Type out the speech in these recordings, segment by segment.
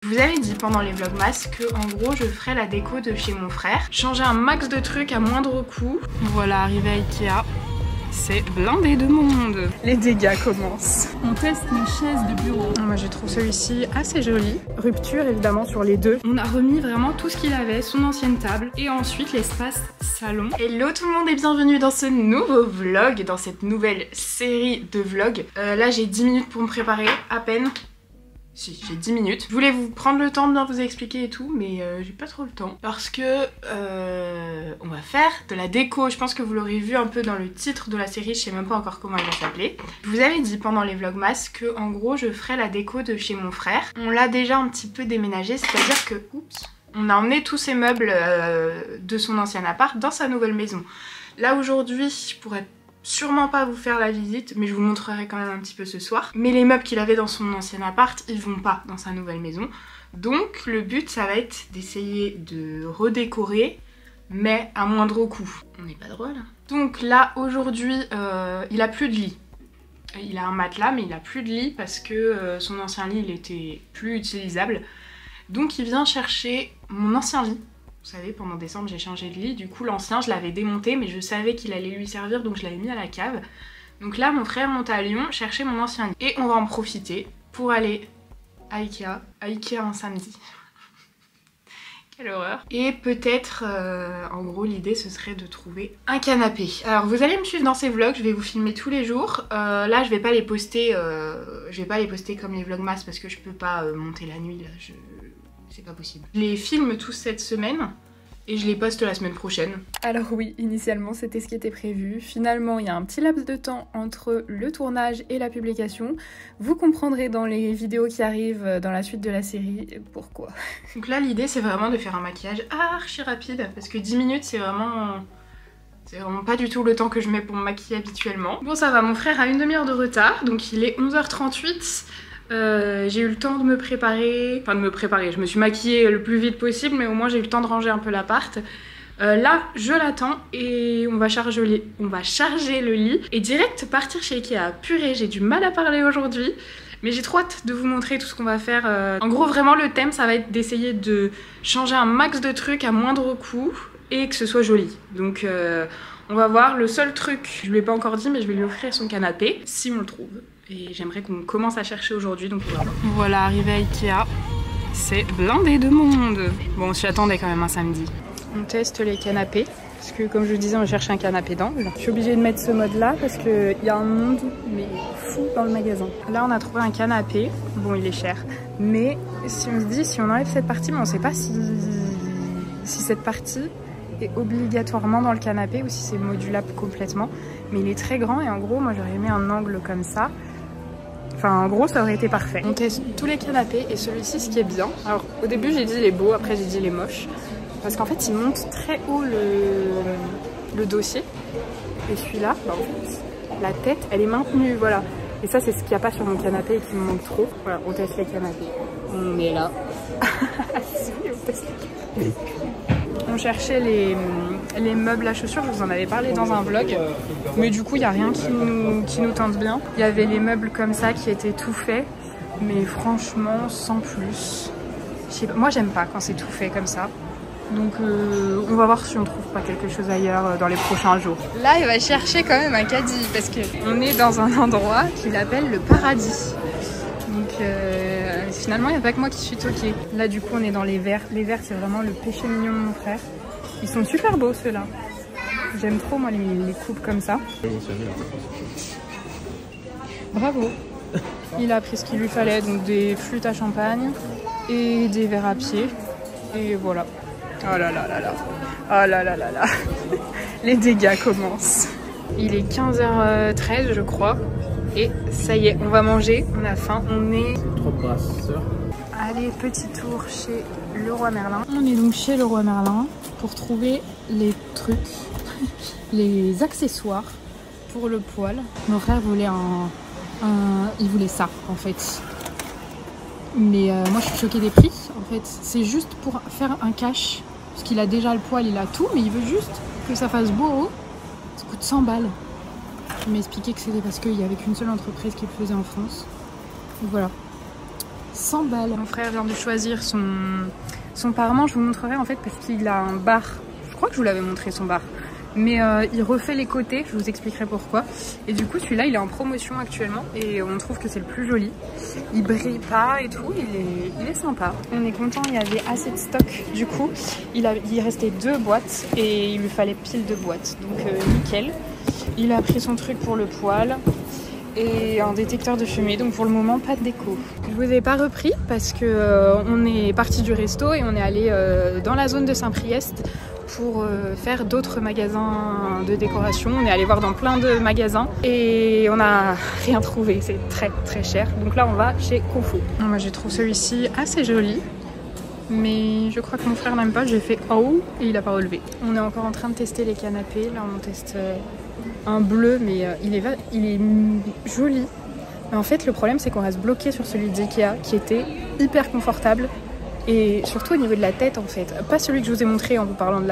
vous avais dit pendant les vlogmas que en gros je ferais la déco de chez mon frère. Changer un max de trucs à moindre coût. Voilà, arrivé à Ikea. C'est blindé de monde. Les dégâts commencent. On teste les chaises de bureau. Moi je trouve celui-ci assez joli. Rupture évidemment sur les deux. On a remis vraiment tout ce qu'il avait, son ancienne table et ensuite l'espace salon. Hello tout le monde et bienvenue dans ce nouveau vlog, dans cette nouvelle série de vlogs. Là j'ai 10 minutes pour me préparer, à peine. Si, j'ai 10 minutes. Je voulais vous prendre le temps de bien vous expliquer et tout, mais j'ai pas trop le temps. Parce que on va faire de la déco. Je pense que vous l'aurez vu un peu dans le titre de la série, je sais même pas encore comment elle va s'appeler. Je vous avais dit pendant les vlogmas que en gros je ferais la déco de chez mon frère. On l'a déjà un petit peu déménagé, c'est-à-dire que, oups, on a emmené tous ses meubles de son ancien appart dans sa nouvelle maison. Là aujourd'hui, je pourrais sûrement pas vous faire la visite, mais je vous montrerai quand même un petit peu ce soir. Mais les meubles qu'il avait dans son ancien appart, ils vont pas dans sa nouvelle maison. Donc le but, ça va être d'essayer de redécorer, mais à moindre coût. On n'est pas drôle. Donc là, aujourd'hui, il a plus de lit. Il a un matelas, mais il a plus de lit parce que son ancien lit, il était plus utilisable. Donc il vient chercher mon ancien lit. Vous savez, pendant décembre, j'ai changé de lit. Du coup, l'ancien, je l'avais démonté, mais je savais qu'il allait lui servir, donc je l'avais mis à la cave. Donc là, mon frère monte à Lyon chercher mon ancien lit. Et on va en profiter pour aller à Ikea un samedi. Quelle horreur. Et peut-être, en gros, l'idée, ce serait de trouver un canapé. Alors, vous allez me suivre dans ces vlogs, je vais vous filmer tous les jours. Là, je vais pas les poster, comme les vlogmas, parce que je peux pas monter la nuit, là, c'est pas possible. Je les filme tous cette semaine et je les poste la semaine prochaine. Alors oui, initialement c'était ce qui était prévu. Finalement, il y a un petit laps de temps entre le tournage et la publication. Vous comprendrez dans les vidéos qui arrivent dans la suite de la série pourquoi. Donc là, l'idée c'est vraiment de faire un maquillage archi rapide parce que 10 minutes c'est vraiment pas du tout le temps que je mets pour me maquiller habituellement. Bon ça va, mon frère a une demi-heure de retard, donc il est 11h38. J'ai eu le temps de me préparer, je me suis maquillée le plus vite possible, mais au moins j'ai eu le temps de ranger un peu l'appart. Là, je l'attends et on va charger le lit et direct partir chez Ikea. Purée, j'ai du mal à parler aujourd'hui, mais j'ai trop hâte de vous montrer tout ce qu'on va faire. En gros, vraiment, le thème, ça va être d'essayer de changer un max de trucs à moindre coût et que ce soit joli. Donc, on va voir. Le seul truc, je lui ai pas encore dit, mais je vais lui offrir son canapé, si on le trouve. Et j'aimerais qu'on commence à chercher aujourd'hui, donc on va voir. Voilà, arrivé à Ikea, c'est blindé de monde. Bon, on s'y attendait quand même un samedi. On teste les canapés, parce que comme je vous disais, on cherche un canapé d'angle. Je suis obligée de mettre ce mode-là, parce qu'il y a un monde, mais fou dans le magasin. Là, on a trouvé un canapé. Bon, il est cher. Mais si on se dit, si on enlève cette partie, mais on ne sait pas si cette partie est obligatoirement dans le canapé ou si c'est modulable complètement. Mais il est très grand et en gros, moi, j'aurais aimé un angle comme ça. Enfin, en gros, ça aurait été parfait. On teste tous les canapés et celui-ci, ce qui est bien. Alors, au début, j'ai dit il est beau, après, j'ai dit il est moche. Parce qu'en fait, il monte très haut le dossier. Et celui-là, bah, en fait, la tête, elle est maintenue, voilà. Et ça, c'est ce qu'il n'y a pas sur mon canapé et qui me manque trop. Voilà, on teste les canapés. On est là. Si, on teste les canapés. On cherchait les meubles à chaussures, je vous en avais parlé dans un vlog, mais du coup il n'y a rien qui nous tente bien. Il y avait les meubles comme ça qui étaient tout faits, mais franchement sans plus. Moi j'aime pas quand c'est tout fait comme ça, donc on va voir si on trouve pas quelque chose ailleurs dans les prochains jours. Là il va chercher quand même un caddie, parce qu'on est dans un endroit qu'il appelle le paradis. Donc finalement il n'y a pas que moi qui suis toquée. Là du coup on est dans les verres. Les verres c'est vraiment le péché mignon de mon frère. Ils sont super beaux ceux-là. J'aime trop moi les coupes comme ça. Bravo. Il a pris ce qu'il lui fallait, donc des flûtes à champagne et des verres à pied. Et voilà. Oh là là là là. Oh là là là là. Les dégâts commencent. Il est 15h13 je crois. Et ça y est, on va manger, on a faim, on est... Trop brasseur. Allez, petit tour chez Leroy Merlin. On est donc chez Leroy Merlin pour trouver les trucs, les accessoires pour le poêle. Mon frère voulait il voulait ça en fait. Mais moi je suis choquée des prix en fait. C'est juste pour faire un cache. Parce qu'il a déjà le poêle, il a tout, mais il veut juste que ça fasse beau. Ça coûte 100 balles. Il m'a expliqué que c'était parce qu'il n'y avait qu'une seule entreprise qui le faisait en France. Donc voilà. 100 balles. Mon frère vient de choisir son parement. Je vous montrerai en fait parce qu'il a un bar. Je crois que je vous l'avais montré son bar. Mais il refait les côtés, je vous expliquerai pourquoi. Et du coup celui-là il est en promotion actuellement et on trouve que c'est le plus joli. Il brille pas et tout, il est sympa. On est content, il y avait assez de stock du coup. Il restait 2 boîtes et il lui fallait pile de boîtes. Donc nickel. Il a pris son truc pour le poêle et un détecteur de fumée. Donc pour le moment pas de déco. Je vous ai pas repris parce que on est parti du resto et on est allé dans la zone de Saint-Priest pour faire d'autres magasins de décoration. On est allé voir dans plein de magasins et on n'a rien trouvé, c'est très très cher. Donc là on va chez Confo. Moi je trouve celui-ci assez joli, mais je crois que mon frère n'aime pas, j'ai fait oh et il n'a pas relevé. On est encore en train de tester les canapés, là on teste un bleu mais il est joli. Mais en fait le problème c'est qu'on reste bloqué sur celui d'Ikea qui était hyper confortable. Et surtout au niveau de la tête en fait, pas celui que je vous ai montré en vous parlant de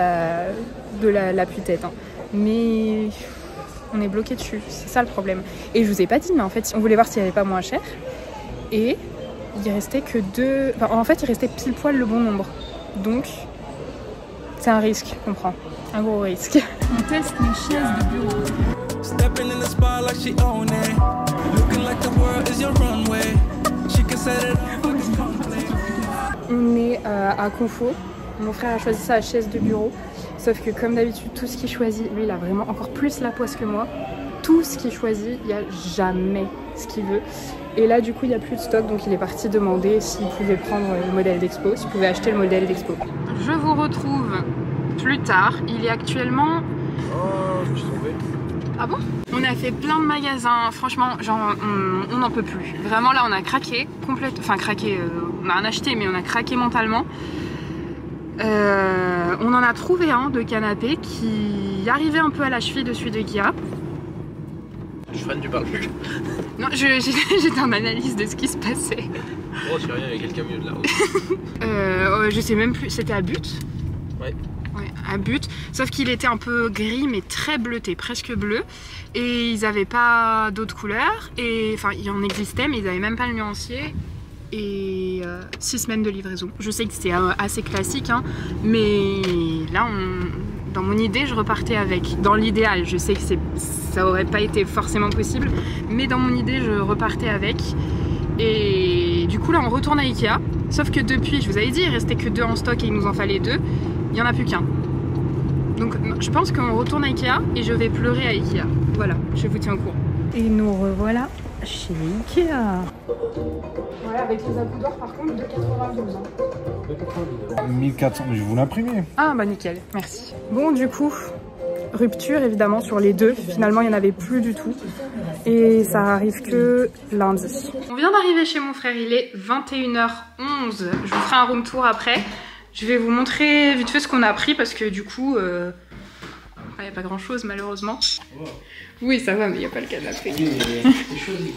l'appui-tête, hein. Mais on est bloqué dessus, c'est ça le problème. Et je vous ai pas dit, mais en fait on voulait voir s'il n'y avait pas moins cher. Et il restait que 2... Enfin, en fait il restait pile poil le bon nombre. Donc c'est un risque qu'on prend, un gros risque. On teste une chaise de bureau. On est à Confo, mon frère a choisi sa chaise de bureau, sauf que comme d'habitude tout ce qu'il choisit, lui il a vraiment encore plus la poisse que moi, tout ce qu'il choisit, il n'y a jamais ce qu'il veut. Et là du coup il n'y a plus de stock, donc il est parti demander s'il pouvait prendre le modèle d'expo, s'il pouvait acheter le modèle d'expo. Je vous retrouve plus tard, il est actuellement... Oh, je me suis trompé. Ah bon? On a fait plein de magasins, franchement, genre on n'en peut plus. Vraiment là on a craqué, enfin craqué, on a rien acheté mais on a craqué mentalement. On en a trouvé un de canapé qui arrivait un peu à la cheville de celui de Ikea. Je suis fan, tu parles plus. Non, j'étais en analyse de ce qui se passait. Oh, c'est rien, il y a quelqu'un mieux de là. Je sais même plus, c'était à But? Ouais. Ouais, à But, sauf qu'il était un peu gris mais très bleuté, presque bleu, et ils n'avaient pas d'autres couleurs, et enfin il en existait mais ils n'avaient même pas le nuancier, et 6 semaines de livraison. Je sais que c'est assez classique, hein, mais là dans mon idée je repartais avec, dans l'idéal, je sais que ça aurait pas été forcément possible, mais dans mon idée je repartais avec, et du coup là on retourne à Ikea, sauf que depuis, je vous avais dit, il restait que 2 en stock et il nous en fallait 2. Il n'y en a plus qu'un. Donc je pense qu'on retourne à Ikea et je vais pleurer à Ikea. Voilà, je vous tiens au courant. Et nous revoilà chez Ikea. Voilà, avec les accoudoirs par contre de 92 ans. 1400, mais je vais vous l'imprimer. Ah bah nickel, merci. Bon du coup, rupture évidemment sur les 2. Finalement il n'y en avait plus du tout. Et ça arrive que lundi. On vient d'arriver chez mon frère, il est 21h11. Je vous ferai un room tour après. Je vais vous montrer vite fait ce qu'on a pris parce que du coup, il n'y a pas grand chose malheureusement. Oui ça va mais il n'y a pas le canapé. C'est choisi.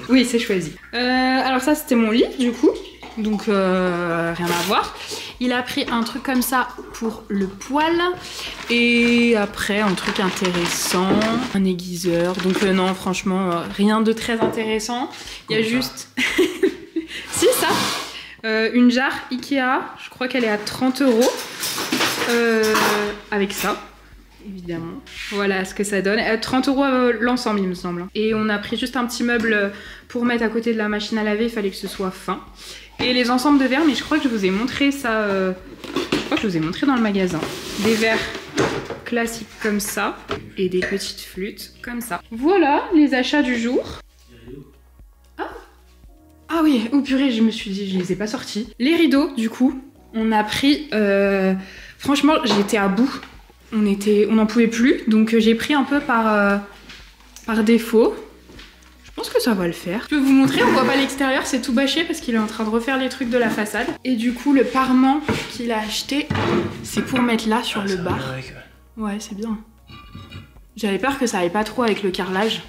Oui c'est choisi. Alors ça c'était mon lit du coup, donc rien à voir. Il a pris un truc comme ça pour le poêle et après un truc intéressant, un aiguiseur. Donc non franchement rien de très intéressant. Il y a juste... si ça une jarre Ikea, je crois qu'elle est à 30 €. Avec ça, évidemment. Voilà ce que ça donne. 30 € l'ensemble, il me semble. Et on a pris juste un petit meuble pour mettre à côté de la machine à laver. Il fallait que ce soit fin. Et les ensembles de verres, mais je crois que je vous ai montré ça. Je crois que je vous ai montré dans le magasin. Des verres classiques comme ça. Et des petites flûtes comme ça. Voilà les achats du jour. Ah oui, oh purée, je me suis dit, je les ai pas sortis. Les rideaux, du coup, on a pris... franchement, j'étais à bout. On n'en pouvait plus, donc j'ai pris un peu par défaut. Je pense que ça va le faire. Je peux vous montrer, on voit pas l'extérieur, c'est tout bâché parce qu'il est en train de refaire les trucs de la façade. Et du coup, le parement qu'il a acheté, c'est pour mettre là sur le bar. Ouais, c'est bien. J'avais peur que ça aille pas trop avec le carrelage.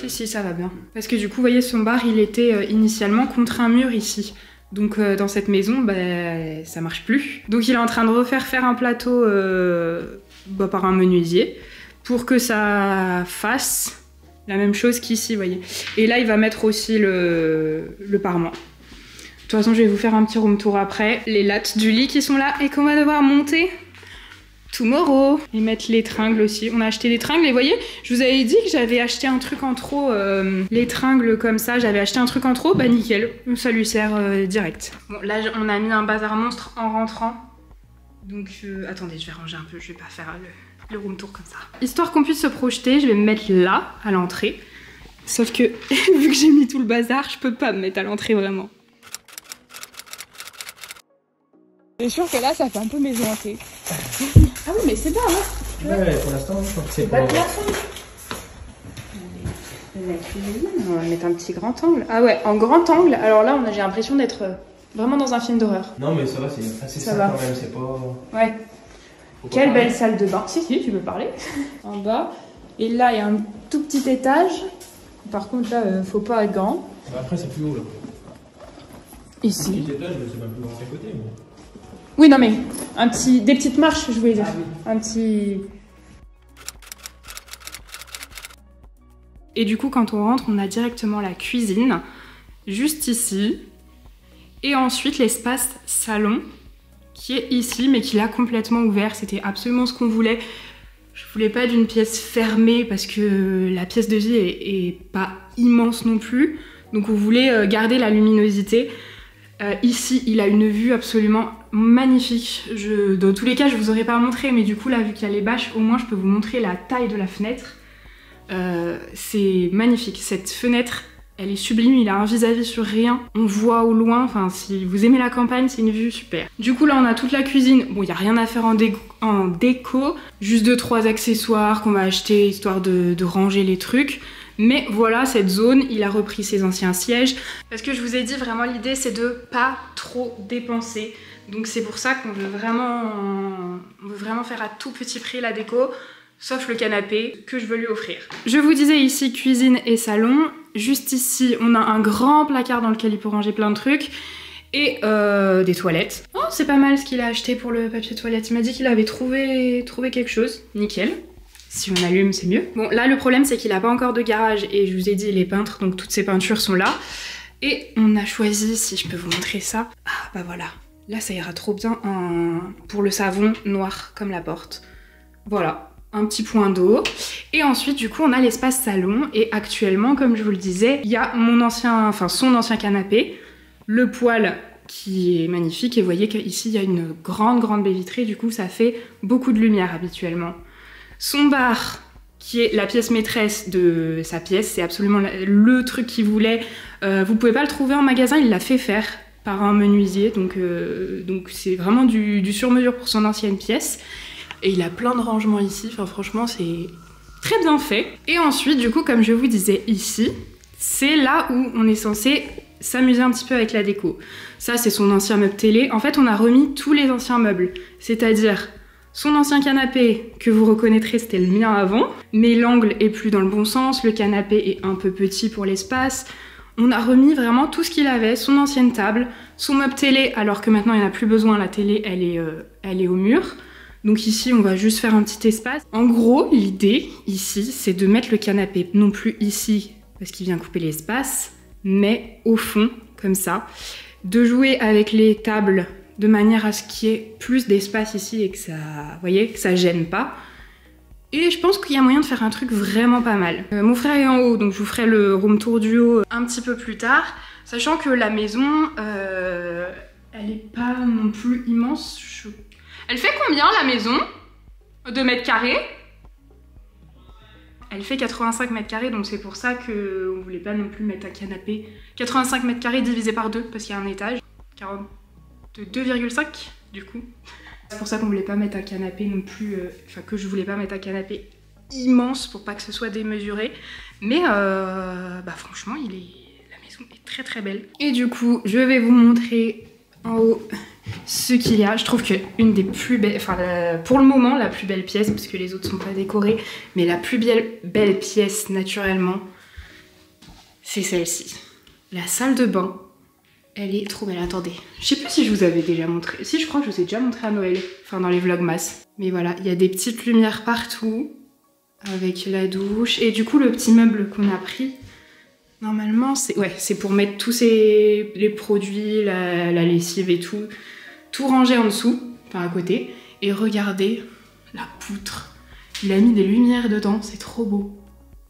Si, ça va bien. Parce que du coup, vous voyez, son bar, il était initialement contre un mur ici. Donc dans cette maison, bah, ça marche plus. Donc il est en train de faire un plateau par un menuisier pour que ça fasse la même chose qu'ici, vous voyez. Et là, il va mettre aussi le parement. façon, je vais vous faire un petit room tour après. Les lattes du lit qui sont là et qu'on va devoir monter tomorrow. Et mettre les tringles aussi. On a acheté des tringles et vous voyez, je vous avais dit que j'avais acheté un truc en trop. Les tringles comme ça, j'avais acheté un truc en trop. Bah nickel, ça lui sert direct. Bon, là, on a mis un bazar monstre en rentrant. Donc, attendez, je vais ranger un peu. Je vais pas faire le room tour comme ça. Histoire qu'on puisse se projeter, je vais me mettre là, à l'entrée. Sauf que, vu que j'ai mis tout le bazar, je peux pas me mettre à l'entrée vraiment. C'est sûr que là, ça fait un peu maison hantée. Ah oui, mais c'est pas, hein. Ouais, pour l'instant, je crois que c'est pas de plafond. La cuisine, on va mettre un petit grand angle. Ah ouais, en grand angle, alors là, j'ai l'impression d'être vraiment dans un film d'horreur. Non, mais ça va, c'est assez simple quand même, c'est pas... Ouais. Quelle belle salle de bain. Si, tu peux parler. En bas. Et là, il y a un tout petit étage. Par contre, là, faut pas être grand. Après, c'est plus haut, là. Ici. Petit étage, c'est pas plus grand à côté, mais... Oui, non, mais des petites marches, je voulais dire. Ah, oui. Un petit... Et du coup, quand on rentre, on a directement la cuisine, juste ici. Et ensuite, l'espace salon, qui est ici, mais qui l'a complètement ouvert. C'était absolument ce qu'on voulait. Je voulais pas d'une pièce fermée, parce que la pièce de vie est pas immense non plus. Donc on voulait garder la luminosité. Ici, il a une vue absolument magnifique. Dans tous les cas, je vous aurais pas montré, mais du coup, là, vu qu'il y a les bâches, au moins, je peux vous montrer la taille de la fenêtre. C'est magnifique. Cette fenêtre, elle est sublime. Il a un vis-à-vis sur rien. On voit au loin. Enfin, si vous aimez la campagne, c'est une vue super. Du coup, là, on a toute la cuisine. Bon, il n'y a rien à faire en déco. Juste 2-3 accessoires qu'on va acheter, histoire de ranger les trucs. Mais voilà, cette zone, il a repris ses anciens sièges. Parce que je vous ai dit, vraiment, l'idée, c'est de pas trop dépenser. Donc c'est pour ça qu'on veut vraiment faire à tout petit prix la déco, sauf le canapé que je veux lui offrir. Je vous disais ici, cuisine et salon. Juste ici, on a un grand placard dans lequel il peut ranger plein de trucs. Et des toilettes. Oh, c'est pas mal ce qu'il a acheté pour le papier toilette. Il m'a dit qu'il avait trouvé quelque chose. Nickel. Si on allume, c'est mieux. Bon, là, le problème, c'est qu'il n'a pas encore de garage. Et je vous ai dit, il est peintre, donc toutes ses peintures sont là. Et on a choisi, si je peux vous montrer ça. Ah, bah voilà. Là, ça ira trop bien pour le savon noir, comme la porte. Voilà, un petit point d'eau. Et ensuite, du coup, on a l'espace salon. Et actuellement, comme je vous le disais, il y a son ancien canapé. Le poêle qui est magnifique. Et vous voyez qu'ici, il y a une grande baie vitrée. Du coup, ça fait beaucoup de lumière habituellement. Son bar, qui est la pièce maîtresse de sa pièce, c'est absolument le truc qu'il voulait. Vous pouvez pas le trouver en magasin, il l'a fait faire par un menuisier, donc c'est vraiment du sur-mesure pour son ancienne pièce. Et il a plein de rangements ici, enfin franchement c'est très bien fait. Et ensuite, du coup, comme je vous disais ici, c'est là où on est censé s'amuser un petit peu avec la déco. Ça, c'est son ancien meuble télé. En fait, on a remis tous les anciens meubles, c'est-à-dire son ancien canapé, que vous reconnaîtrez, c'était le mien avant, mais l'angle est plus dans le bon sens, le canapé est un peu petit pour l'espace. On a remis vraiment tout ce qu'il avait, son ancienne table, son meuble télé, alors que maintenant il n'y en a plus besoin, la télé elle est au mur. Donc ici on va juste faire un petit espace. En gros, l'idée ici, c'est de mettre le canapé non plus ici, parce qu'il vient couper l'espace, mais au fond, comme ça. De jouer avec les tables de manière à ce qu'il y ait plus d'espace ici et que ça, vous voyez, que ça gêne pas. Et je pense qu'il y a moyen de faire un truc vraiment pas mal. Mon frère est en haut, donc je vous ferai le room tour du haut un petit peu plus tard. Sachant que la maison, elle est pas non plus immense. Elle fait combien la maison? 2 mètres carrés? Elle fait 85 mètres carrés, donc c'est pour ça qu'on voulait pas non plus mettre un canapé. 85 mètres carrés divisé par 2, parce qu'il y a un étage. 2,5 du coup. C'est pour ça qu'on voulait pas mettre un canapé non plus, enfin que je voulais pas mettre un canapé immense pour pas que ce soit démesuré. Mais bah franchement, la maison est très belle. Et du coup, je vais vous montrer en haut ce qu'il y a. Je trouve que une des plus belles, enfin pour le moment la plus belle pièce, parce que les autres sont pas décorées, mais la plus belle pièce naturellement, c'est celle-ci. La salle de bain. Elle est trop belle, attendez. Je sais plus si je vous avais déjà montré. Si, je crois que je vous ai déjà montré à Noël. Enfin, dans les vlogmas. Mais voilà, il y a des petites lumières partout. Avec la douche. Et du coup, le petit meuble qu'on a pris. Normalement, c'est pour mettre tous les produits, la lessive et tout ranger en dessous, enfin à côté. Et regardez la poutre. Il a mis des lumières dedans, c'est trop beau.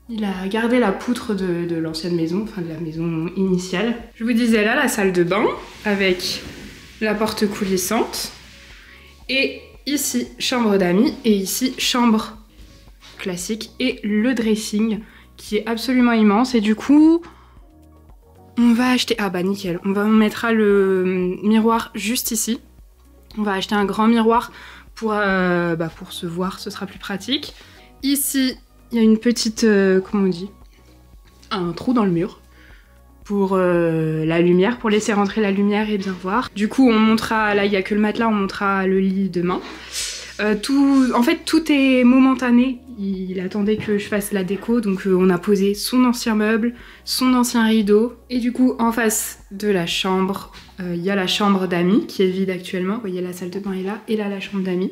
Il a gardé la poutre de l'ancienne maison, enfin de la maison initiale. Je vous disais là, la salle de bain, avec la porte coulissante. Et ici, chambre d'amis, et ici, chambre classique. Et le dressing, qui est absolument immense. Et du coup, on va acheter... Ah bah nickel, on mettra le miroir juste ici. On va acheter un grand miroir pour se voir, ce sera plus pratique. Ici, il y a une petite... comment on dit? Un trou dans le mur pour la lumière, pour laisser rentrer la lumière et bien voir. Du coup, on montera... Là, il n'y a que le matelas, on montrera le lit demain. En fait, tout est momentané. Il attendait que je fasse la déco, donc on a posé son ancien meuble, son ancien rideau. Et du coup, en face de la chambre, il y a la chambre d'amis qui est vide actuellement. Vous voyez, la salle de bain est là, et là, la chambre d'amis.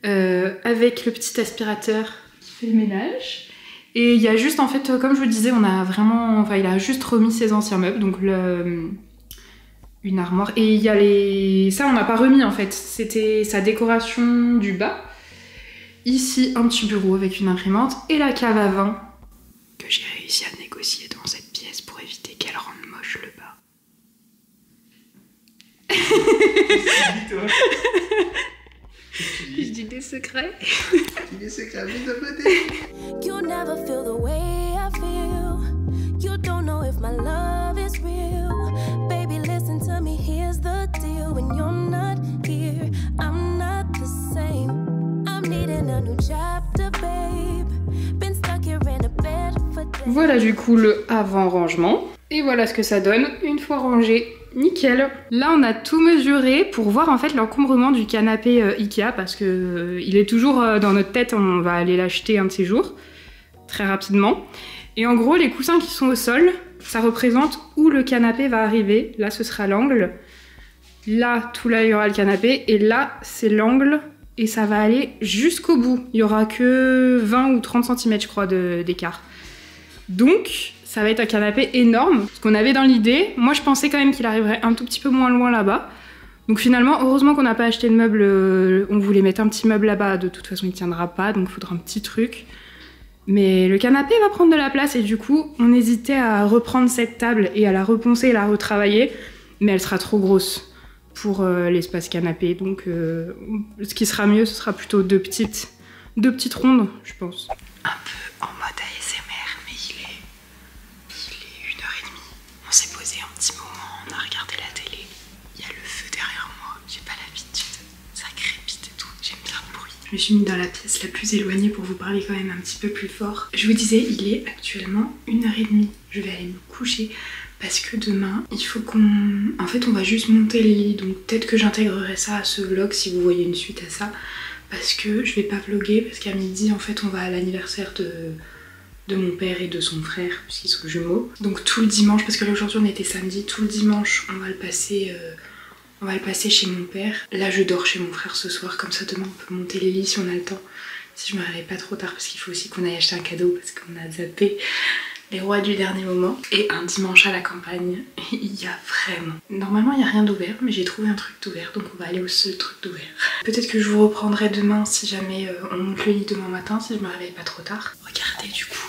Avec le petit aspirateur qui fait le ménage. Et il y a juste, en fait, comme je vous le disais, on a vraiment... Enfin, il a juste remis ses anciens meubles, donc une armoire. Et il y a les... Ça, on n'a pas remis, en fait. C'était sa décoration du bas. Ici, un petit bureau avec une imprimante. Et la cave à vin que j'ai réussi à négocier dans cette pièce pour éviter qu'elle rende moche le bas. Je dis des secrets. Des secrets, vite de côté. You never feel the way I feel. You don't know if my love is real. Baby, listen to me, here's the deal. When you're not here, I'm not the same. I'm needing a new chapter, babe. Been stuck here in a bed for days. Voilà du coup le avant-rangement. Et voilà ce que ça donne une fois rangé. Nickel. Là on a tout mesuré pour voir en fait l'encombrement du canapé Ikea parce que il est toujours dans notre tête, on va aller l'acheter un de ces jours, très rapidement. Et en gros les coussins qui sont au sol, ça représente où le canapé va arriver. Là ce sera l'angle, là tout là il y aura le canapé et là c'est l'angle et ça va aller jusqu'au bout. Il y aura que 20 ou 30 cm je crois d'écart. Donc ça va être un canapé énorme, ce qu'on avait dans l'idée. Moi, je pensais quand même qu'il arriverait un tout petit peu moins loin là-bas. Donc finalement, heureusement qu'on n'a pas acheté de meuble. On voulait mettre un petit meuble là-bas. De toute façon, il tiendra pas, donc il faudra un petit truc. Mais le canapé va prendre de la place et du coup, on hésitait à reprendre cette table et à la reponcer et la retravailler. Mais elle sera trop grosse pour l'espace canapé. Donc ce qui sera mieux, ce sera plutôt deux petites rondes, je pense. Un peu en mode ASMR. On s'est posé un petit moment, on a regardé la télé. Il y a le feu derrière moi, j'ai pas l'habitude. Ça crépite et tout, j'aime bien le bruit. Je me suis mis dans la pièce la plus éloignée pour vous parler quand même un petit peu plus fort. Je vous disais, il est actuellement 1h30. Je vais aller me coucher parce que demain, il faut qu'on... En fait, on va juste monter les lits. Donc peut-être que j'intégrerai ça à ce vlog si vous voyez une suite à ça. Parce que je vais pas vlogger, parce qu'à midi, en fait, on va à l'anniversaire de mon père et de son frère, puisqu'ils sont jumeaux. Donc tout le dimanche, parce que là aujourd'hui on était samedi, tout le dimanche on va le passer chez mon père. Là je dors chez mon frère ce soir, comme ça demain on peut monter les lits si on a le temps. Si je me réveille pas trop tard, parce qu'il faut aussi qu'on aille acheter un cadeau, parce qu'on a zappé les rois du dernier moment. Et un dimanche à la campagne, il y a vraiment... Normalement il n'y a rien d'ouvert, mais j'ai trouvé un truc d'ouvert, donc on va aller au seul truc d'ouvert. Peut-être que je vous reprendrai demain si jamais on monte le lit demain matin, si je me réveille pas trop tard. Regardez du coup.